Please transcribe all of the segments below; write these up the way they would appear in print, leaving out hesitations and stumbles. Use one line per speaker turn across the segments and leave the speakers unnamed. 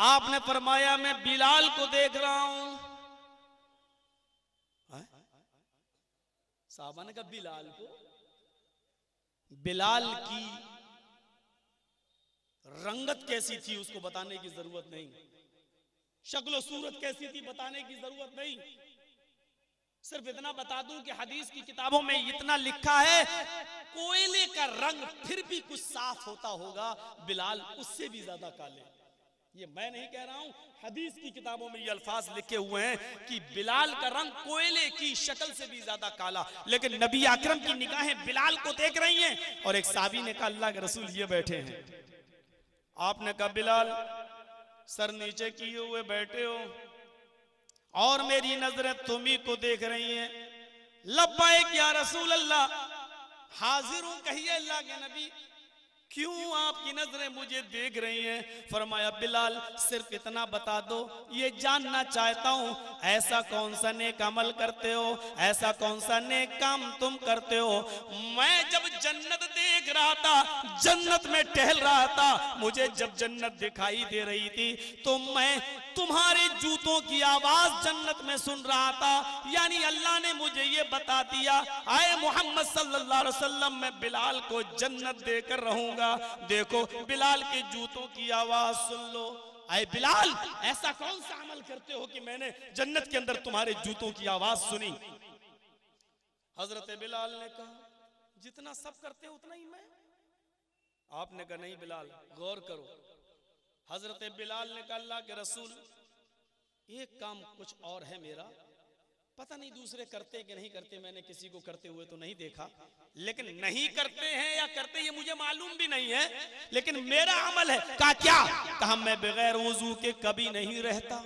आपने फरमाया मैं बिलाल को देख रहा हूं। साहबा ने कहा बिलाल को? बिलाल की रंगत कैसी थी उसको बताने की जरूरत नहीं, शक्ल सूरत कैसी थी बताने की जरूरत नहीं, सिर्फ इतना बता दूं कि हदीस की किताबों में इतना लिखा है कोयले का रंग फिर भी कुछ साफ होता होगा, बिलाल उससे भी ज्यादा काले। ये मैं नहीं कह रहा हूं, हदीस की किताबों में ये अल्फाज लिखे हुए हैं कि बिलाल का रंग कोयले की शक्ल से भी ज्यादा काला। लेकिन नबी अकरम की निगाहें बिलाल को देख रही हैं और एक साहबी ने कहा अल्लाह के रसूल ये बैठे हैं। आपने कहा बिलाल सर नीचे किए हुए बैठे हो और मेरी नजरें तुम्ही को देख रही हैं। लब्बैक या रसूल अल्लाह, हाजिर हूं कहिए अल्लाह के नबी, क्यों आपकी नजरें मुझे देख रही हैं? फरमाया बिलाल सिर्फ इतना बता दो, ये जानना चाहता हूं ऐसा कौन सा नेक अमल करते हो, ऐसा कौन सा नेक काम तुम करते हो। मैं जब जन्नत देख रहा था, जन्नत में टहल रहा था, मुझे जब जन्नत दिखाई दे रही थी तो मैं तुम्हारे जूतों की आवाज जन्नत में सुन रहा था। यानी अल्लाह ने मुझे ये बता दिया, आए मोहम्मद सल्लल्लाहु अलैहि वसल्लम मैं बिलाल को जन्नत देकर रहूंगा। देखो बिलाल के जूतों की आवाज सुन लो। आए बिलाल ऐसा कौन सा अमल करते हो कि मैंने जन्नत के अंदर तुम्हारे जूतों की आवाज सुनी? हजरत बिलाल ने कहा जितना सब करते हो उतना ही मैं। आपने कहा नहीं बिलाल गौर करो। हजरत बिलाल ने कहा अल्लाह के रसूल एक काम कुछ और है मेरा, पता नहीं दूसरे करते कि नहीं करते, मैंने किसी को करते हुए तो नहीं देखा, लेकिन नहीं करते हैं या करते ये मुझे मालूम भी नहीं है, लेकिन मेरा अमल है। कहा क्या? कहा मैं बगैर वुजू के कभी नहीं रहता,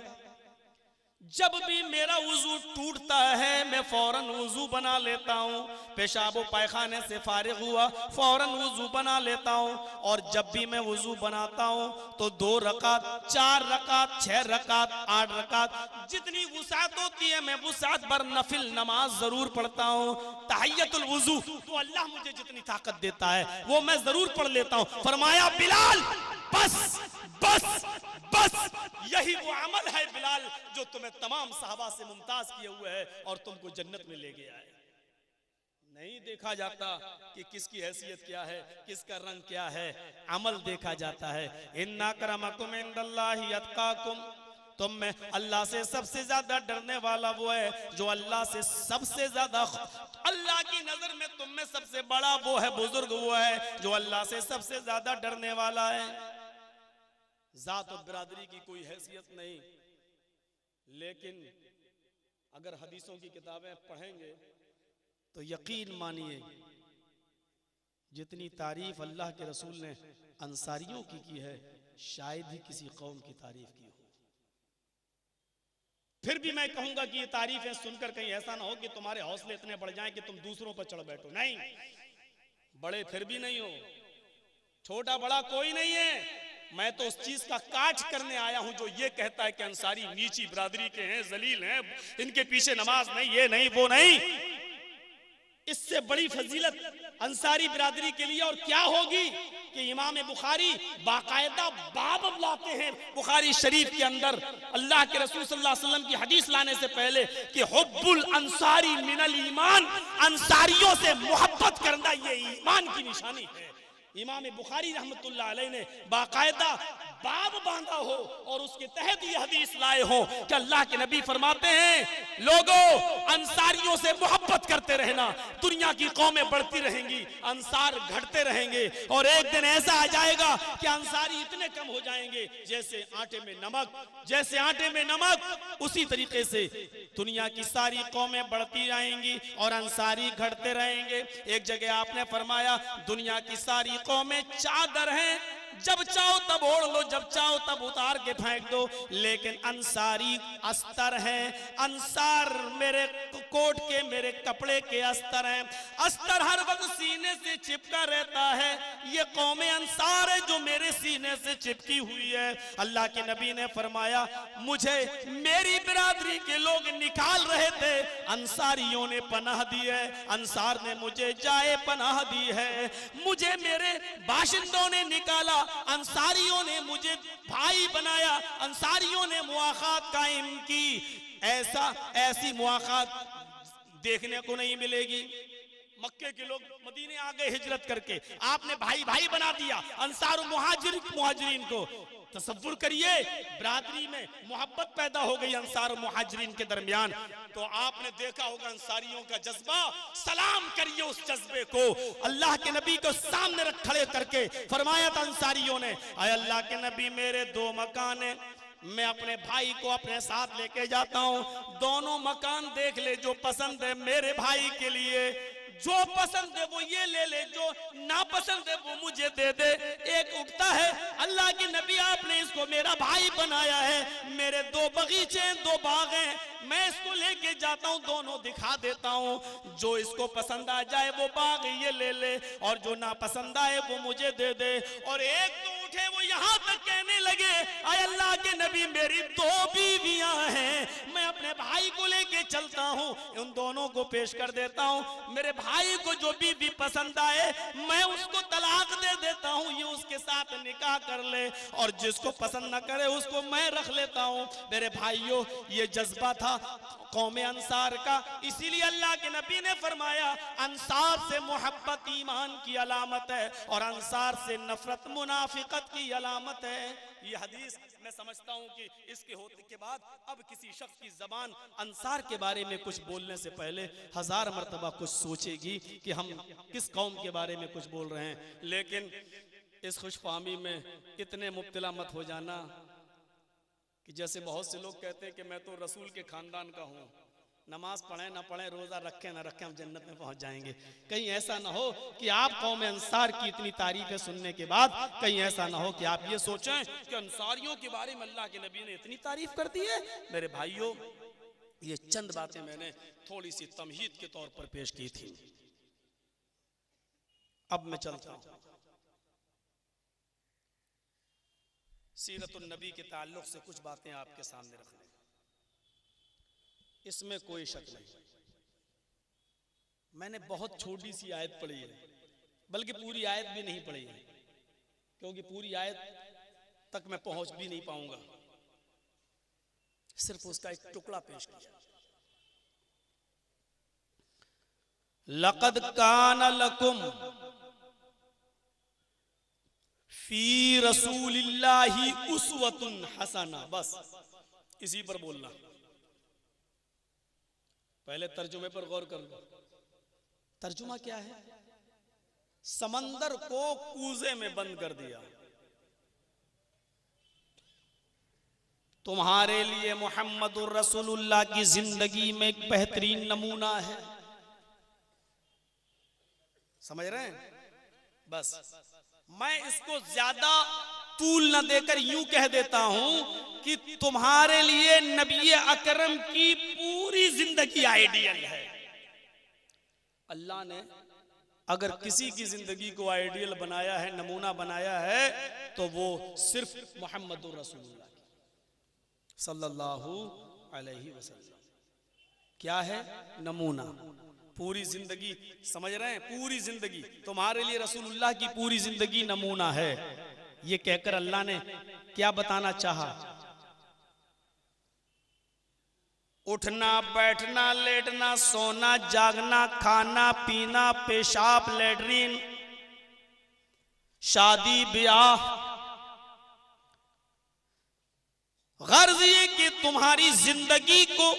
जब भी मेरा वुजू टूटता है मैं फौरन वुजू बना लेता हूँ, पेशाब पायखाने से फारिग हुआ फौरन वुजू बना लेता हूँ, और जब भी मैं वुजू बनाता हूँ तो 2 रकात 4 रकात 6 रकात 8 रकात जितनी वुसात होती है मैं वुसात भर नफिल नमाज जरूर पढ़ता हूँ। तहियतुल वुजू तो अल्लाह मुझे जितनी ताकत देता है वो मैं जरूर पढ़ लेता हूँ। फरमाया बिलाल बस बस बस यही वो अमल है बिलाल जो तुम्हें तमाम सहाबा से मुमताज किए हुए है और तुमको जन्नत में ले गया है। नहीं देखा जाता कि किसकी हैसियत क्या है, किसका रंग क्या है, अमल देखा जाता है। इन्ना करमकुम इंदल्लाहि अत्काकुम, तुम में अल्लाह से सबसे ज्यादा डरने वाला वो है जो अल्लाह से सबसे ज्यादा, अल्लाह की नजर में तुम में सबसे बड़ा वो है बुजुर्ग वो है जो अल्लाह से सबसे ज्यादा डरने वाला है। जात और बिरादरी की कोई हैसियत नहीं, लेकिन अगर हदीसों की किताबें पढ़ेंगे तो यकीन मानिए जितनी तारीफ अल्लाह के रसूल ने अंसारियों की है शायद ही किसी कौम की तारीफ की हो। फिर भी मैं कहूंगा कि ये तारीफें सुनकर कहीं ऐसा ना हो कि तुम्हारे हौसले इतने बढ़ जाएं कि तुम दूसरों पर चढ़ बैठो। नहीं, बड़े फिर भी नहीं हो, छोटा बड़ा कोई नहीं है। मैं तो उस चीज का काट करने आया हूं जो ये कहता है कि अंसारी नीची बिरादरी के हैं, जलील हैं, इनके पीछे नमाज नहीं, ये नहीं वो नहीं। इससे बड़ी फजीलत अंसारी बिरादरी के लिए और क्या होगी कि इमाम बुखारी बाकायदा बाब लाते हैं बुखारी शरीफ के अंदर अल्लाह के रसूल सल्लल्लाहु अलैहि वसल्लम की हदीस लाने से पहले कि हुब्बुल अंसारी मिनल ईमान, अंसारियों से मोहब्बत करना ये ईमान की निशानी है। इमाम बुखारी रहमतुल्लाह अलैह ने बाकायदा बाब बांधा हो और उसके तहत ये हदीस लाए हो कि अल्लाह के नबी फरमाते हैं लोगों अंसारियों से मोहब्बत करते रहना, दुनिया की कौमें बढ़ती रहेंगी, अंसार घटते रहेंगे, और एक दिन ऐसा आ जाएगा कि अंसारी इतने कम हो जाएंगे जैसे आटे में नमक, जैसे आटे में नमक, उसी तरीके से दुनिया की सारी कौमें बढ़ती रहेंगी और अंसारी घटते रहेंगे। एक जगह आपने फरमाया दुनिया की सारी कौमें चादर हैं, जब चाहो तब ओढ़ लो, जब चाहो तब उतार के फेंक दो, लेकिन अंसारी अस्तर हैं, अंसार मेरे कोट के मेरे कपड़े के अस्तर हैं, अस्तर हर वक्त सीने से चिपका रहता है, ये कौमें अंसार है जो मेरे सीने से चिपकी हुई है। अल्लाह के नबी ने फरमाया मुझे मेरी बिरादरी के लोग निकाल रहे थे, अंसारियों ने पनाह दी है, अंसार ने मुझे जाए पनाह दी है, मुझे मेरे बाशिंदों ने निकाला, अंसारियों ने मुझे भाई बनाया, अंसारियों ने मुआखात कायम की। ऐसी मुआखात देखने को नहीं मिलेगी। मक्के के लोग मदीने आ गए हिजरत करके, आपने भाई भाई बना दिया अंसार और मुहाजिरीन को। तसव्वुर करिए, बरादरी में मोहब्बत पैदा हो गई अंसार और मुहाजिरीन के दरमियान। तो आपने देखा होगा अंसारियों का जज्बा, सलाम करिए उस जज्बे को। अल्लाह के नबी को सामने खड़े करके फरमाया था अंसारियों ने, आय अल्लाह के नबी मेरे 2 मकान है, मैं अपने भाई को अपने साथ लेके जाता हूं, दोनों मकान देख ले, जो पसंद है मेरे भाई के लिए, जो पसंद है वो ये ले ले, जो नापसंद है वो मुझे दे दे। एक उठता है, अल्लाह के नबी आपने इसको मेरा भाई बनाया है, मेरे 2 बगीचे हैं, 2 बाग हैं, मैं इसको लेके जाता हूं, दोनों दिखा देता हूं, जो इसको पसंद आ जाए वो बाग ये ले ले, और जो नापसंद आए वो मुझे दे दे। और एक तो उठे, वो यहां तक कहने लगे, आय अल्लाह के नबी मेरी 2 बीवियां हैं, मैं अपने भाई को लेके चलता हूं, उन दोनों को पेश कर देता हूं, मेरे भाई को जो बीवी पसंद आए मैं उसको तलाक दे देता हूं, ये उसके साथ निकाह कर ले, और जिसको पसंद न करे उसको मैं रख लेता हूं। मेरे भाइयों, ये जज्बा था कौम अंसार का, इसीलिए अल्लाह के नबी ने फरमाया अंसार से मोहब्बत ईमान की अलामत है और अंसार से नफरत मुनाफिकत की अलामत है। ये हदीस मैं समझता हूं कि इसके होने के बाद अब किसी शख्स की जबान अंसार के बारे में कुछ बोलने से पहले 1000 मर्तबा कुछ सोचेगी कि हम किस कौम के बारे में कुछ बोल रहे हैं। लेकिन इस खुशफहमी में इतने मुब्तला मत हो जाना कि जैसे बहुत से लोग कहते हैं कि मैं तो रसूल के खानदान का हूँ, नमाज पढ़ें ना पढ़ें, रोज़ा रखें ना रखें, हम जन्नत में पहुंच जाएंगे। कहीं ऐसा ना हो कि आप कौम अंसार की इतनी तारीफें सुनने के बाद कहीं ऐसा ना हो कि आप ये सोचें कि अंसारियों के बारे में अल्लाह के नबी ने इतनी तारीफ कर दी है। मेरे भाइयों, ये चंद बातें मैंने थोड़ी सी तमहीद के तौर पर पेश की थी। अब मैं चलता हूं सीरतुन नबी के ताल्लुक से कुछ बातें आपके सामने रखने, इसमें कोई शक नहीं। मैंने बहुत छोटी सी आयत पढ़ी है, बल्कि पूरी आयत भी नहीं पढ़ी है, क्योंकि पूरी आयत तक मैं पहुंच भी नहीं पाऊंगा, सिर्फ उसका एक टुकड़ा पेश किया। लक़द कान लकुम फी रसूलिल्लाहि उस्वतुन हसना, बस इसी पर बोलना। पहले तर्जुमे पर गौर कर लो। तर्जुमा क्या है? समंदर को कूजे में बंद कर दिया, तुम्हारे लिए मुहम्मदुर रसूलुल्लाह की जिंदगी में एक बेहतरीन नमूना है। समझ रहे हैं? बस मैं इसको ज्यादा तूल न देकर यूं कह देता हूं कि तुम्हारे लिए नबी अकरम की पूरी जिंदगी आइडियल है। अल्लाह ने अगर किसी की जिंदगी को आइडियल बनाया है, नमूना बनाया है, तो वो सिर्फ मुहम्मदुर रसूलुल्लाह सल्लल्लाहु अलैहि वसल्लम। क्या है? नमूना। पूरी जिंदगी, समझ रहे हैं? पूरी जिंदगी तुम्हारे लिए रसूलुल्लाह की पूरी जिंदगी नमूना है। ये कहकर अल्लाह ने क्या बताना चाहा? उठना, बैठना, लेटना, सोना, जागना, खाना, पीना, पेशाब, लैट्रिन, शादी ब्याह, गर्ज ये कि तुम्हारी जिंदगी को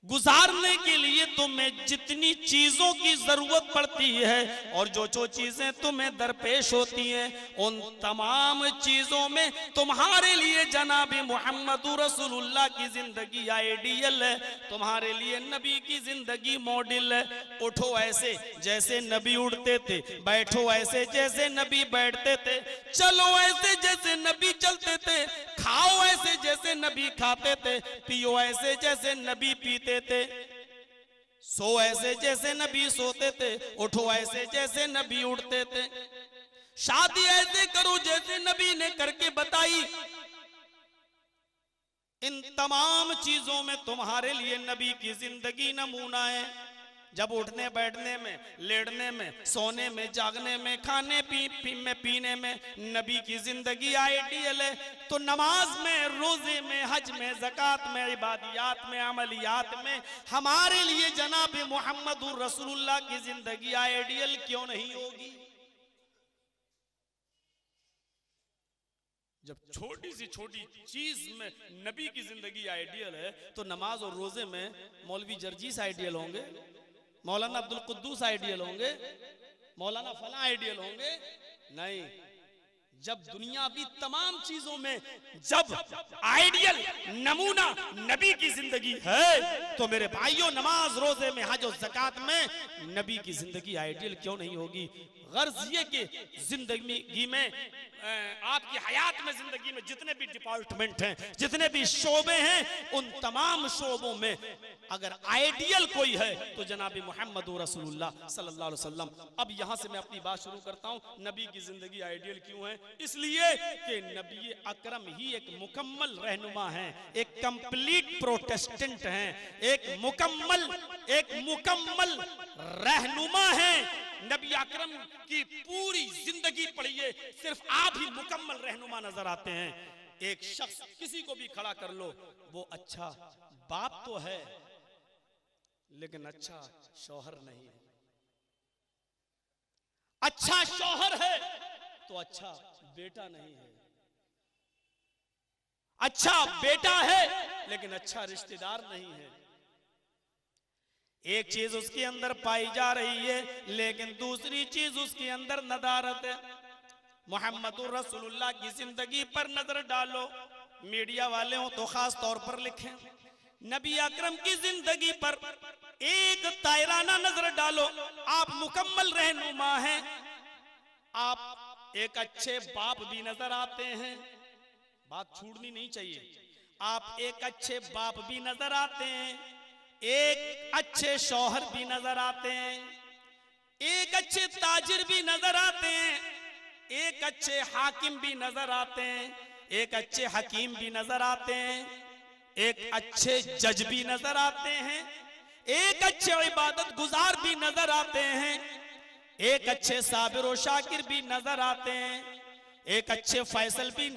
गुजारने के लिए तुम्हें जितनी चीजों की जरूरत पड़ती है और जो चीजें तुम्हें दरपेश होती हैं, उन तमाम चीजों में तुम्हारे लिए जनाब मुहम्मदुर रसूलुल्लाह की जिंदगी आइडियल है, तुम्हारे लिए नबी की जिंदगी मॉडल है। उठो ऐसे जैसे नबी उठते थे, बैठो ऐसे जैसे नबी बैठते थे, चलो ऐसे जैसे नबी चलते थे, खाओ ऐसे जैसे नबी खाते थे, पियो ऐसे जैसे नबी पीते थे, सो ऐसे जैसे नबी सोते थे, उठो ऐसे जैसे नबी उठते थे, शादी ऐसे करो जैसे नबी ने करके बताई। इन तमाम चीजों में तुम्हारे लिए नबी की जिंदगी नमूना है। जब उठने बैठने में, लेटने में, सोने में, जागने में, खाने पीने में नबी की जिंदगी आइडियल है, तो नमाज में, रोजे में, हज में, ज़कात में, इबादियात में, अमलियात में हमारे लिए जनाब मोहम्मदुर रसूलुल्लाह की जिंदगी आइडियल क्यों नहीं होगी? जब छोटी सी छोटी चीज में नबी की जिंदगी आइडियल है, तो नमाज और रोजे में मौलवी जर्जीस आइडियल होंगे, मौलाना अब्दुल कुद्दूस आइडियल होंगे, मौलाना फला आइडियल होंगे? नहीं। जब दुनियावी तमाम चीजों में जब आइडियल नमूना नबी की जिंदगी है, तो मेरे भाइयों नमाज, रोजे में, हज और ज़कात में नबी की जिंदगी आइडियल क्यों नहीं होगी? गर्ज ये कि जिंदगी में, आपकी हयात में, जिंदगी में जितने भी डिपार्टमेंट हैं, जितने भी शोबे हैं, उन तमाम शोबों में अगर आइडियल कोई है तो जनाब मोहम्मद रसूलुल्लाह सल्लल्लाहु अलैहि वसल्लम। अब यहां से मैं अपनी बात शुरू करता हूं। नबी की जिंदगी आइडियल क्यों है? इसलिए कि नबी अकरम ही एक मुकम्मल रहनुमा है, एक कंप्लीट प्रोटेस्टेंट हैं, एक मुकम्मल रहनुमा है। नबी अकरम की पूरी जिंदगी पढ़िए, सिर्फ आप ही मुकम्मल रहनुमा नजर आते हैं। एक शख्स किसी को भी खड़ा कर लो, वो अच्छा बाप तो है लेकिन अच्छा शौहर नहीं है, अच्छा शौहर है तो अच्छा बेटा नहीं है, अच्छा बेटा है लेकिन अच्छा रिश्तेदार नहीं है। एक चीज उसके अंदर पाई जा रही है, लेकिन दूसरी चीज उसके अंदर नदारत है। मोहम्मदुर रसूलुल्लाह की जिंदगी पर नजर डालो, मीडिया वाले हो तो खास तौर पर लिखें। नबी अकरम की जिंदगी पर एक तायराना नजर डालो। आप मुकम्मल रहनुमा हैं, आप एक अच्छे बाप भी नजर आते हैं, बात छूटनी नहीं चाहिए। आप एक अच्छे बाप भी नजर आते हैं, एक अच्छे शौहर भी नजर आते हैं, एक अच्छे ताजिर भी नजर आते हैं, एक अच्छे हाकिम भी नजर आते हैं, एक अच्छे हकीम भी नजर आते हैं, एक अच्छे जज भी नजर आते हैं, एक अच्छे इबादत गुजार भी नजर आते हैं, एक अच्छे साबिर और शाकिर भी नजर आते हैं, एक अच्छे फैसल भी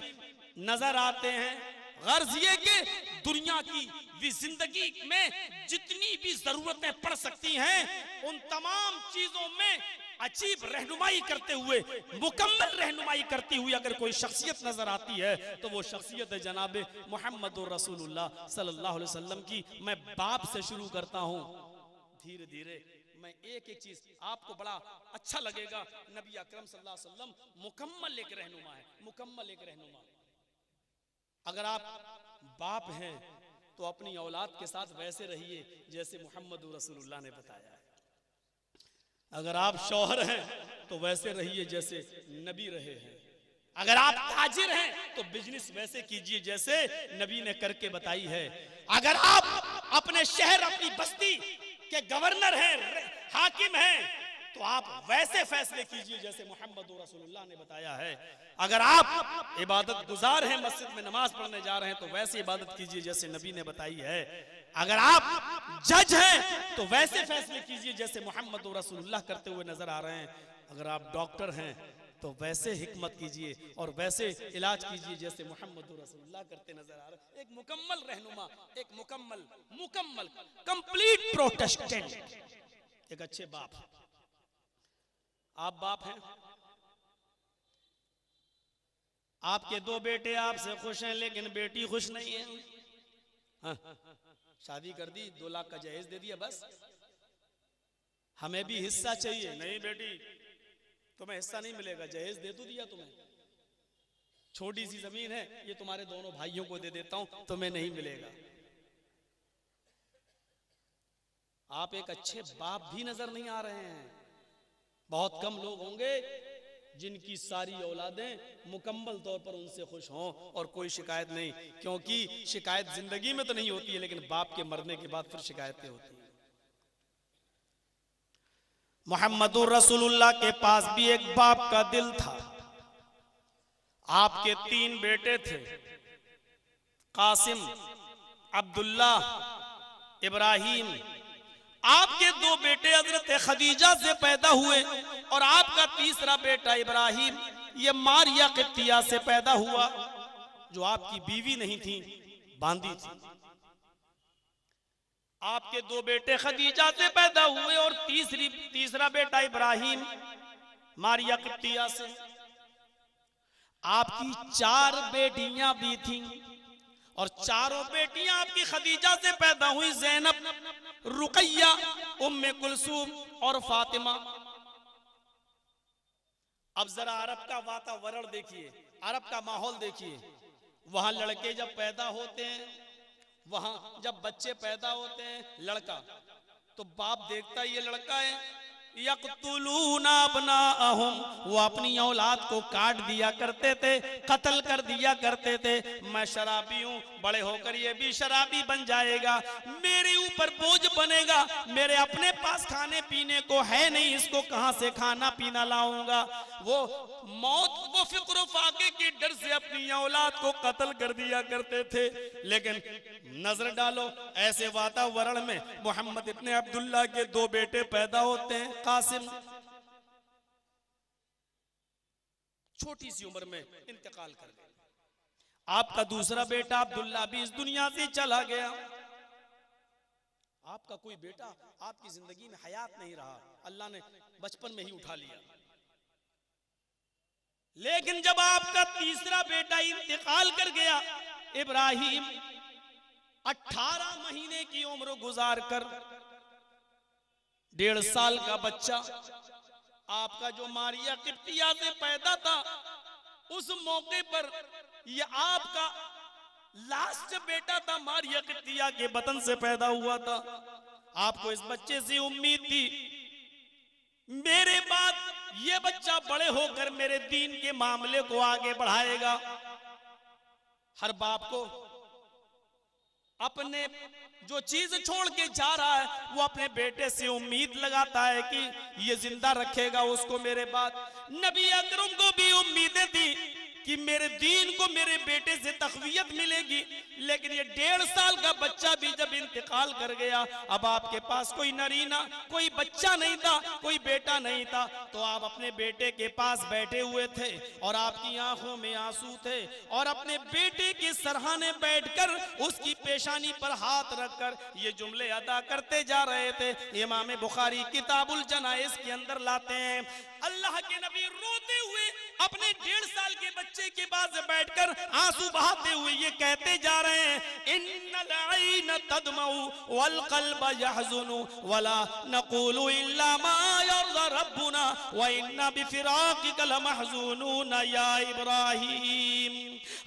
नजर आते हैं। गर्ज ये कि दुनिया की जिंदगी में जितनी भी जरूरतें पड़ सकती हैं, उन तमाम चीजों में अजीब रहनुमाई करते हुए, मुकम्मल रहनुमाई करती हुई अगर कोई शख्सियत नजर आती है तो वो शख्सियत है जनाब मोहम्मद रसूलुल्लाह सल्लल्लाहु अलैहि वसल्लम की। मैं बाप से शुरू करता हूँ, धीरे धीरे मैं एक एक चीज आपको बड़ा अच्छा लगेगा। नबी अकरम सल्लल्लाहु अलैहि वसल्लम मुकम्मल एक रहनुमा है, मुकम्मल एक रहनुमा। अगर आप बाप हैं तो अपनी औलाद के साथ वैसे रहिए जैसे मोहम्मद रसूलुल्लाह ने बताया है। अगर आप शौहर हैं तो वैसे रहिए जैसे नबी रहे हैं। अगर आप ताजिर हैं तो बिजनेस वैसे कीजिए जैसे नबी ने करके बताई है। अगर आप अपने शहर, अपनी बस्ती के गवर्नर हैं, हाकिम हैं, तो आप वैसे फैसले कीजिए जैसे मोहम्मद रसूलुल्लाह ने बताया है। अगर आप इबादत गुजार हैं, मस्जिद में नमाज पढ़ने जा रहे हैं, तो वैसे इबादत कीजिए जैसे नबी ने बताई है। अगर आप जज हैं तो वैसे फैसले कीजिए जैसे मोहम्मद रसूलुल्लाह करते हुए नजर आ रहे हैं। अगर आप डॉक्टर हैं तो वैसे हिकमत कीजिए और वैसे इलाज कीजिए जैसे मोहम्मद रसूलुल्लाह करते नजर आ रहे हैं। एक मुकम्मल रहनुमा, एक मुकम्मल कंप्लीट प्रोटेस्टेंट, एक अच्छे बाप। आप बाप हैं, आपके दो बेटे आपसे खुश हैं लेकिन बेटी खुश नहीं है। हाँ, शादी कर दी, 2 लाख का जहेज दे दिया, बस हमें भी हिस्सा चाहिए। नहीं बेटी, तुम्हें हिस्सा नहीं मिलेगा, जहेज दे तो दिया तुम्हें, छोटी सी जमीन है, ये तुम्हारे दोनों भाइयों को दे देता हूं, तुम्हें नहीं मिलेगा। आप एक अच्छे बाप भी नजर नहीं आ रहे हैं। बहुत कम लोग होंगे जिनकी सारी औलादें मुकम्मल तौर पर उनसे खुश हों और कोई शिकायत नहीं, क्योंकि शिकायत जिंदगी में तो नहीं होती है लेकिन बाप के मरने के बाद फिर शिकायतें होती हैं। मोहम्मदुर रसूलुल्लाह के पास भी एक बाप का दिल था। आपके 3 बेटे थे, कासिम, अब्दुल्ला, इब्राहिम। आपके दो बेटे हजरत खदीजा से पैदा हुए और आपका तीसरा बेटा इब्राहिम ये मारिया किप्तिया से पैदा हुआ, जो आपकी बीवी नहीं थी, बांदी थी। आपके दो बेटे खदीजा से पैदा हुए और तीसरा बेटा इब्राहिम मारिया किप्तिया से। आपकी 4 बेटियां भी थीं और चारों बेटियां आपकी खदीजा से पैदा हुई, ज़ैनब, रुकैया, उम्मे कुलसूम और फातिमा। अब जरा अरब का वातावरण देखिए, अरब का माहौल देखिए। वहां लड़के जब पैदा होते हैं, वहां जब बच्चे पैदा होते हैं लड़का, तो बाप देखता ये लड़का है, यक़्तुलूना अब्नाअहुम, वो अपनी औलाद को काट दिया करते थे, कत्ल कर दिया करते थे। मैं शराबी हूँ, बड़े होकर ये भी शराबी बन जाएगा, मेरे ऊपर बोझ बनेगा, मेरे अपने पास खाने पीने को है नहीं, इसको कहां से खाना पीना लाऊंगा। वो मौत, वो फिक्र फाके के डर से अपनी औलाद को कत्ल कर दिया करते थे। लेकिन नजर डालो, ऐसे वातावरण में मोहम्मद इब्ने अब्दुल्ला के 2 बेटे पैदा होते हैं। कासिम छोटी सी उम्र में इंतकाल कर गए। आपका दूसरा बेटा अब्दुल्ला भी इस दुनिया से चला गया। आपका कोई बेटा आपकी जिंदगी में हयात नहीं रहा, अल्लाह ने बचपन में ही उठा लिया। लेकिन जब आपका तीसरा बेटा इंतकाल कर गया, इब्राहिम 18 महीने की उम्र गुजार कर 1.5 साल का बच्चा आपका जो मारिया किप्तिया से पैदा था, उस मौके पर यह आपका लास्ट बेटा था, मारिया किप्तिया के बतन से पैदा हुआ था। आपको इस बच्चे से उम्मीद थी मेरे बाद ये बच्चा बड़े होकर मेरे दीन के मामले को आगे बढ़ाएगा। हर बाप को अपने जो चीज छोड़ के जा रहा है वो अपने बेटे से उम्मीद लगाता है कि ये जिंदा रखेगा उसको मेरे बाद। नबी अकरम को भी उम्मीदें थी कि मेरे दीन को मेरे बेटे से तक़वियत मिलेगी। लेकिन ये 1.5 साल का बच्चा भी जब इंतकाल कर गया, अब आपके पास कोई नरीना, कोई बच्चा नहीं था, कोई बेटा नहीं था, तो आप अपने बेटे के पास बैठे हुए थे और आपकी आंखों में आंसू थे और अपने बेटे के सरहाने बैठकर उसकी पेशानी पर हाथ रखकर ये जुमले अदा करते जा रहे थे। इमाम बुखारी किताबुल जनाइज के अंदर लाते हैं, अल्लाह के नबी रोते हुए अपने 1.5 साल के बच्चे के पास बैठकर आंसू बहाते हुए ये कहते जा रहे हैं, इन्नल ऐन तदमउ वल क़ल्ब यहज़ुनु वला नक़ूलु इल्ला मा यर्ज़ा रब्बुना व इन्ना बिफ़िराक़िका लमहज़ूनून या इब्राहीम।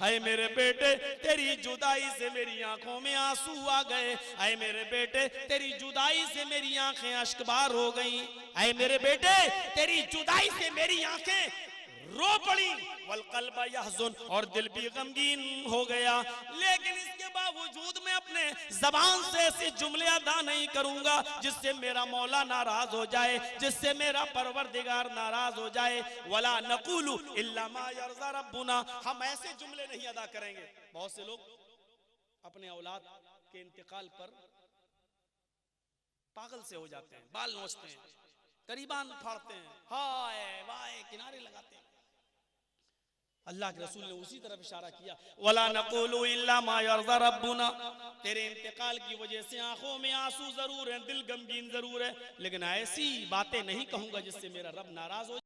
ऐ मेरे बेटे, तेरी जुदाई से मेरी आंखों में आंसू आ गए। ऐ मेरे बेटे, तेरी जुदाई से मेरी आंखें अश्कबार हो गई। ऐ मेरे बेटे, तेरी जुदाई से मेरी आंखें रो पड़ी। वल क़ल्ब यहज़ुन, और दिल भी गमगीन हो गया। लेकिन इसके बावजूद मैं अपने जबान से ऐसे जुमले अदा नहीं करूंगा जिससे मेरा मौला नाराज हो जाए, जिससे मेरा परवरदिगार नाराज हो जाए। वला नक़ूलु इल्ला मा यर्ज़ा रब्बुना, हम ऐसे जुमले नहीं अदा करेंगे। बहुत से लोग अपने औलाद के इंतकाल पर पागल से हो जाते हैं, बाल नोचते हैं, करीबान फाड़ते हैं, हाय वाय किनारे लगाते हैं। अल्लाह के रसूल ने उसी तरफ इशारा किया, वला नक़ूलु इल्ला मा यर्ज़ा रब्बुना। तेरे इंतकाल की वजह से आंखों में आंसू जरूर है, दिल गमगीन जरूर है, लेकिन ऐसी बातें नहीं कहूंगा जिससे मेरा रब नाराज हो